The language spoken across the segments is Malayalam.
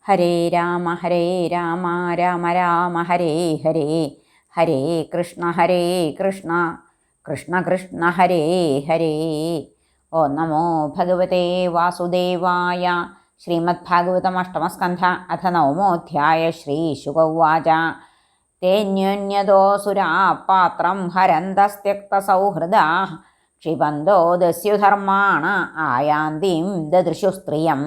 ഹരേ രാമ രാമ രാമ ഹരേ ഹരേ, ഹരേ കൃഷ്ണ കൃഷ്ണ കൃഷ്ണ ഹരേ ഹരേ. ഓം നമോ ഭഗവതേ വാസുദേവായ. ശ്രീമദ്ഭാഗവതം അഷ്ടമസ്കന്ധ അഥ നവമോധ്യായ. ശ്രീശുക ഉവാച. തേന്യോന്യതോസുരാ പാത്രം ഹരന്തസ്ത്യക്തസൗഹൃദാ ക്ഷിപന്തോ ദസ്യുധർമാണ ആയാന്തിം ദദൃശു സ്ത്രിയം.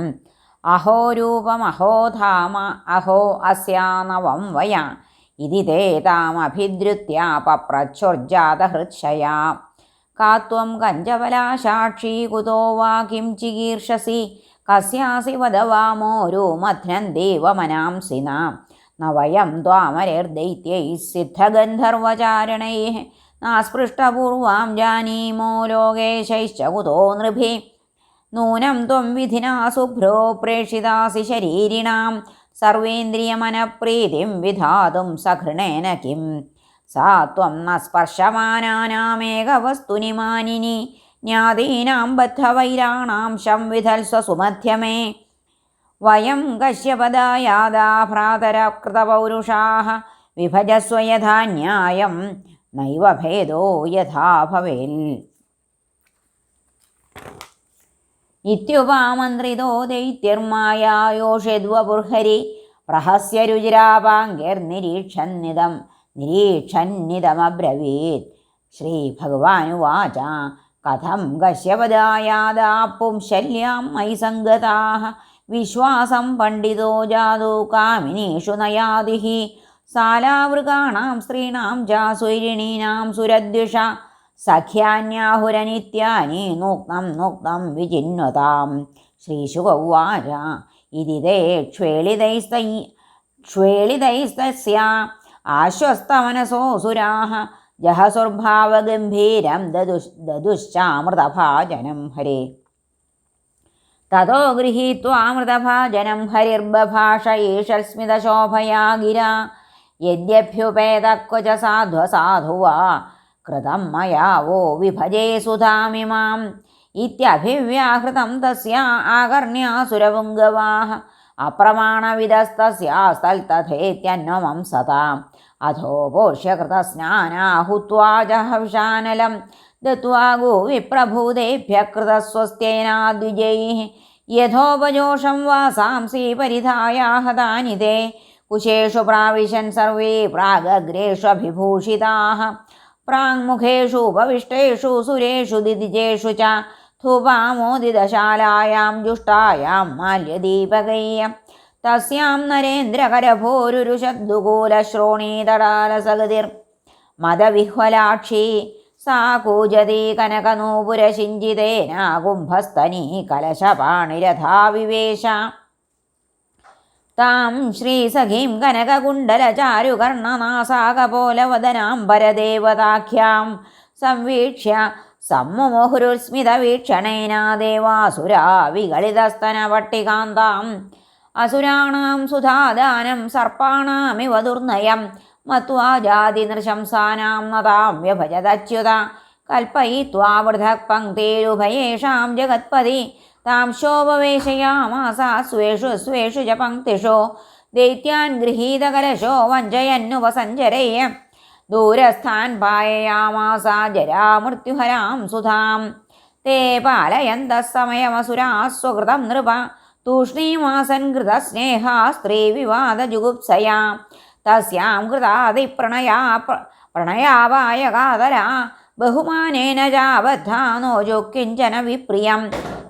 അഹോ രൂപമഹോ ധാമ അഹോ അസ്യാനവം വയ ഇതി തേ താമഭിദ്രുത്യ പപ്രച്ഛുർജാതഹൃത്ക്ഷയാ. കാത്വം കഞ്ചവലാസാക്ഷി കുതോ വാ കിം ചികീർഷസി കസ്യാസി വദവാമോരോ മധ്നം ദേവമനാംസിന. ന വയം ത്വാമരൈർദൈത്യൈः സിദ്ധഗന്ധർവചാരണൈः നാസ്പൃഷ്ടപൂർവാം ജാനീമോ ലോകേശൈശ്ച കുതോ നൃഭിः. നൂനം ത്വം വിധിനാ ശുഭ്രോ പ്രേഷിതാസി ശരീരിണാം സർവേന്ദ്രിയമനപ്രീതിം വിധാതും സഘൃണേന കിം. സാ ത്വം ന സ്പർശമാനാനാമേകവസ്തുനി മാനിനി ജ്ഞാതീനാം ബദ്ധവൈരാണാം സംവിധൽസ്വ സുമധ്യമേ. വയം കശ്യപദായാദാ ഭ്രാതരകൃതപൗരുഷാഃ വിഭജസ്വ യഥാ ന്യായം നൈവ ഭേദോ യഥാ ഭവേൽ. ഇത്യുപാമന്ത്രിതോ ദൈത്യർമായായോഷദ്വപുർഹരി പ്രഹസ്യ രുചിരാപാംഗിർനിരീക്ഷന്നിതമബ്രവീത്. ശ്രീഭഗവാനുവാച. കഥം കശ്യപദായാദാ പുംശല്യാം മയി സംഗതാഃ വിശ്വാസം പണ്ഡിതോ ജാതോ കാമിനീഷു നയാദിഃ. സാലാവൃകാണാം സ്ത്രീണാം ചാസ്വൈരിണീനാം സുരദ്വിഷ സഖ്യാന്യാഹുരനിത്യാനി നൂക്തം നൂക്തം വിചിന്വതാം. ശ്രീശുക ഉവാച. ഇതി തേ ക്ഷ്വേളിതൈസ്തസ്യ ആശ്വസ്തമനസോऽസുരാः ജഹസുർഭാവഗംഭീരം ദദുശ്ചാമൃതഭാജനം ഹരേ. തതോ ഗൃഹീത്വാമൃതഭാജനം ഹരിർബഭാഷ ഈഷൽസ്മിതശോഭയാ ഗിരാ. യദ്യഭ്യുപേത ക്വച സാധ്വസാധുവാ കൃതം മയാ വോ വിഭജേ സുധാമിമാം. ഇത്യഭിവ്യാഹൃതം തസ്യാ ആകർണ്യാസുരപുംഗവാഃ അപ്രമാണവിദസ്തസ്യാസ്തൽതഥേത്യന്വമം സതാം. അധോ പോഷ്യകൃതസ്നാനാ ഹുത്വാ ജഹവിഷാനലം ദത്വാ ഗോവിപ്രഭൂതേഭ്യഃ കൃതസ്വസ്ത്യേനാദ്വിജൈഃ. യഥോപജോഷം വാസാംസി പരിധായാഹതാനി തേ കുശേഷു പ്രാവിശൻ സർവേ പ്രാഗഗ്രേഷ്വഭിഭൂഷിതാഃ. പ്രാങ്മുഖേഷു ഉപവിഷ്ടേഷു സുരേഷു ദിതിജേഷു ച ധൂപാമോദിതശാലായാം ജുഷ്ടായാം മാല്യദീപകൈഃ. തസ്യാം നരേന്ദ്രകരഭോരുരുഷദ്ദുകൂലശ്രോണീതടാലസഗതിർ മദവിഹ്വലാക്ഷി. സാ കൂജതി കനകനൂപുരശിഞ്ചിതേന കുംഭസ്തനീ കലശപാണിരഥാ വിവേശ. താം ശ്രീസഖീം കനകകുണ്ടലചാരുകർണനാസാകപോലവദനാംബരദേവതാഖ്യാം സംവീക്ഷ്യ സമ്മുമുഹുരുസ്മിതവീക്ഷണേന ദേവാസുരാ വിഗളിതസ്തനപട്ടികാന്താം. അസുരാണാം സുധാദാനം സർപ്പാണാമിവ ദുർനയം മത്വാ ജാതിനൃശംസാനാം നതാം വ്യഭജതച്യുത. കൽപ്പയിത്വാ പൃഥക് പങ്ക്തിരുഭയേഷാം ജഗത്പതി താം ശോഭവേശയാമാസ സ്വേഷു സ്വേഷു ച പങ്ക്തിഷു. ദൈത്യാൻ ഗൃഹീതകലശോ വഞ്ചയന്നുപസഞ്ചരയ്യ ദൂരസ്ഥാൻ പായയാമാസ ജരാമൃത്യുഹരാം സുധാം. തേ പാലയന്തഃ സമയമസുരാः സ്വകൃതം നൃപ തൂഷ്ണീമാസൻ കൃതസ്നേഹാ സ്ത്രീവിവാദജുഗുപ്സയാ. തസ്യാം കൃതാതിപ്രണയാപായ കാതരാ ബഹുമാനേന ചാബദ്ധാ നോജു കിഞ്ചന വിപ്രിയം.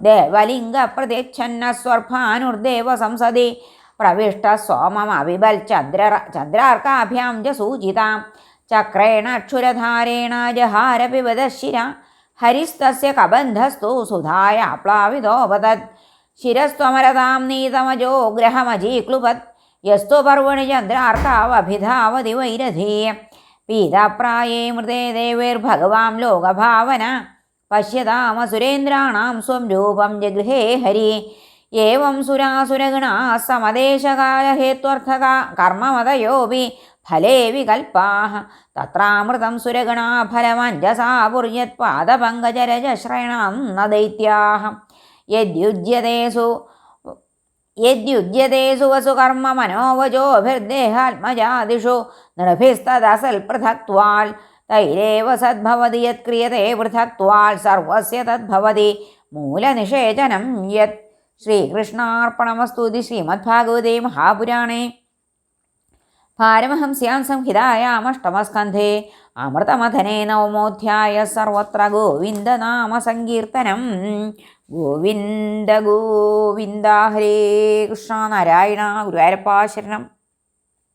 ദേവലിംഗപ്രതിച്ഛന്നസ്വർഭാനുർദേവ സംസദി പ്രവിഷ്ട സോമമവിബൽ ചന്ദ്രാർക്കാഭ്യാം ച സൂചിതാം. ചക്രേണ ക്ഷുരധാരേണ ജഹാര പിബതശിര. ഹരിസ്തസ്യ കബന്ധസ്തു സുധായ പ്ലാവിതോപതത്. ശിരസ്ത്വമരതാം നീതമജോ ഗ്രഹമജീക്ലുപത്. യസ്തു പർവണി ചന്ദ്രാർക്കാവഭിധാവതി വൈരധീയ. പീതപ്രായേ മൃതേ ദേവൈർഭഗവാം ലോകഭാവന. പശ്യതാമസുരേന്ദ്രാണാം സ്വം രൂപം ജഗൃഹേ ഹരി. ഏവം സുരാസുരഗണാഃ സമദേശകാലഹേത്വർത്ഥകാ കർമ്മമതയോപി ഫലേ വികൽപ്പാഃ. തത്രാമൃതം സുരഗണാ ഫലമഞ്ജസാ പുർയത്പാദപങ്കജരജശ്രയണം ന ദൈത്യാഃ. യദ്യുജ്യതേഷു യദ്യുജ്യത്തെ സുവസുകർമ്മ മനോവചോഭിർദേഹാത്മജാദിഷു നൃഭിസ്തദസൽ പൃഥക്ത്വാൽ തൈരേവ സദ്ഭവതി യത്ക്രിയത്തെ പൃഥക്ത്വാൽ സർവസ്യ തദ്ഭവതി മൂലനിഷേചനം യത്. ശ്രീകൃഷ്ണാർപ്പണമസ്തു. ശ്രീമദ്ഭാഗവതേ മഹാപുരാണേ പാരമഹംസ്യാം സംഹിതായാമഷ്ടമസ്കന്ധേ അമൃതമഥനേ നവമോധ്യായ. സർവത്ര ഗോവിന്ദനാമ സങ്കീർത്തനം. ഗോവിന്ദ ഗോവിന്ദ. ഹരേ കൃഷ്ണ. നാരായണ. ഗുരുവായൂരപ്പ ശരണം.